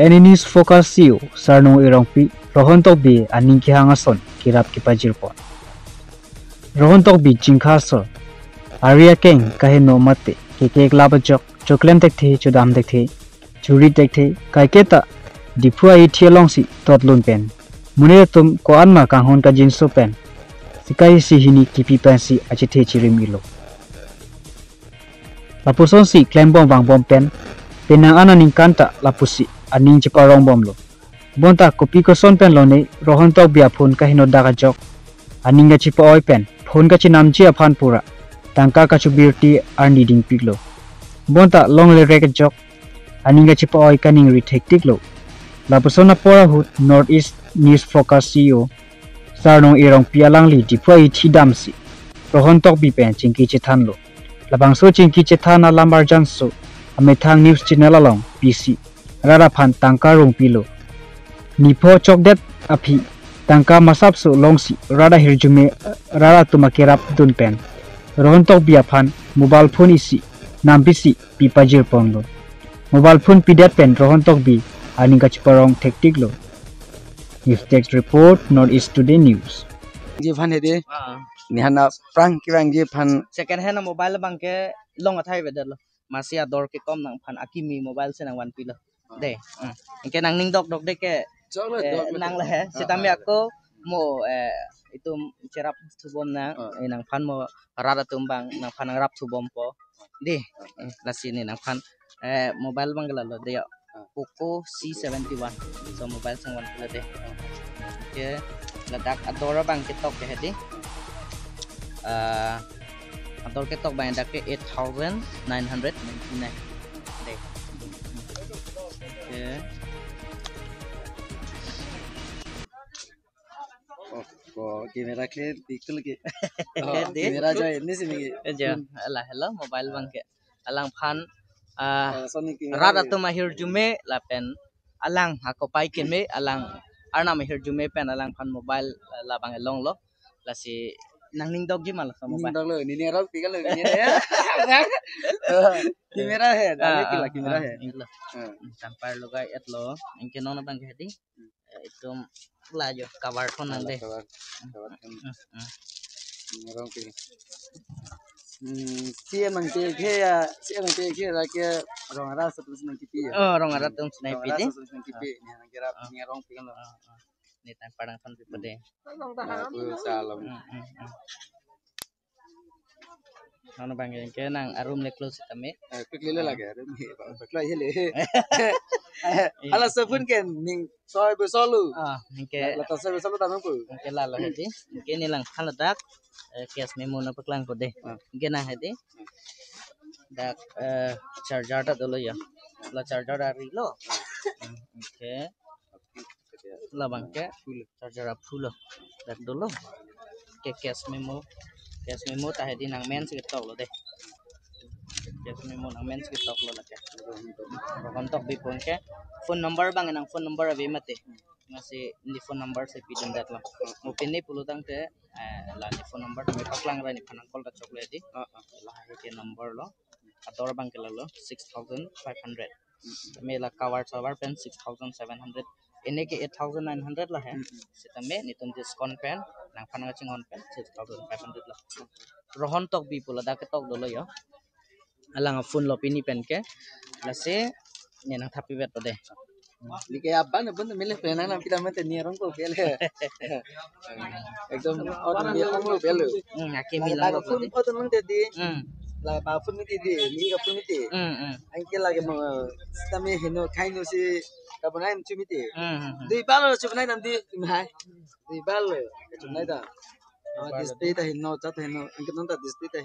Eninis focusio sarno irongpi rohon tok bi aning ki hangason kirap ki pajirpon. Rohon tok bi jingkhasol aria keng kahino mate kek labajok choklem tek the chudam tek the churi tek the kaiketa dipua I thialong si totlun pen mune tum ko anma kanghon ka jinso pen sikai si hini kipi pen si achithe chirimilo lapuson si klembom wangbom pen penang ananing kanta lapusi aning chiparong bomlo bonta kopi ko son pen lone rohon tok bia phone kahino daga jok aning ga chipa oi pen phone ka chinam chi aphan pura tangka ka chubirti are needing piglo bonta long le rek jok aning ga chipa oi kaning rethektik lo lapusona pora hut northeast news focus CEO sarno irong pialang li dipoi thidam si rohon tok bi pen chingki chithan lo labang so chingki chithana lambar janso amethang news channel along PC rara phan tangka rong pilo nipho chokdet api tangka masap so longsi rara hirjume rara tumakerap dun pen rohon tok bia phan mobile phone isi nampisi pipajir ponglo mobile phone pidat pen rohon tok bi aning kachparong tektik lo news text report Northeast Today News je phan hede nihana prang kirang je phan second hand mobile bangke long athai bedalo masih ador ke kom nang phan akimi mobile se nang wan pilo de ke nang ning dok dok de ke nang le sitami ako mo itu cerap thubom na nang phan mo rara tumbang nang phan rap thubom po de lasini nang phan mobile bangla lo de Poco C71 so mobile sang wan pilo de ke ladak adora bang ke tok ke hedi ador ke tok bang dak ke 8999 de ke camera clear dikul ke camera joy ini sini aja ala hello mobile bang ke alang phan rada to mahir jume lapen alang hako pai keme alang arna mahir jume pen alang phan mobile labang long lo lasi nang ning dog ji mal sa mobile dog lo ini rau pikal lo ini ya camera hai dale kila camera hai tampar logai etlo inke nona bang hedi itu lajo cover phone ande rau pikal siya mangte ke ya siya mangte ke ra ke rong ara satu senang kipi ya rong ara tum snai pide senang kipi ni nang kira ni rong pikal lo ni tampar nang phan pide salam nona bang ke nang arum le close tame pikle le lage pikla hele ala sabun ken ning soy be solu inke la ta soy be solu tamang pu inke la hedi inke ni lang khala dak kes memo na paklang ko de inke na hedi dak charger ta dolo ya la charger ari lo inke la bang ke charger full dak dolo ke kes memo ta hedi nang men se tok lo de kes memo nang men se tok lo la ke kontak bi phone ke phone number bang nang phone number abi mate masih ni phone number se pidin dat la mo pinni pulutang te la ni phone number me paklang ra ni phanang kol ta chokle di la ke number lo ator bang ke lo 6500 me la cover server pen 6700 ini ke 8900 lah ya sita me ni tum discount pen nang phanang chingon pen 6500 lah rohon tok bi pula da ke tok dolo yo alang phone lo pini pen ke la se ni nang thapi bet de Like abban abban mele pena na pila mate ni rong ko pele ekdom और ये हम लोग पहले aki milang la phun o ton te di la ba phun mi di ni ga phun mi di anh kia lagi mo stame heno khai no si ka banai mi mi di di ba lo chu banai nam di mai di ba lo chu nai da display ta heno chat heno anh kia non ta display ta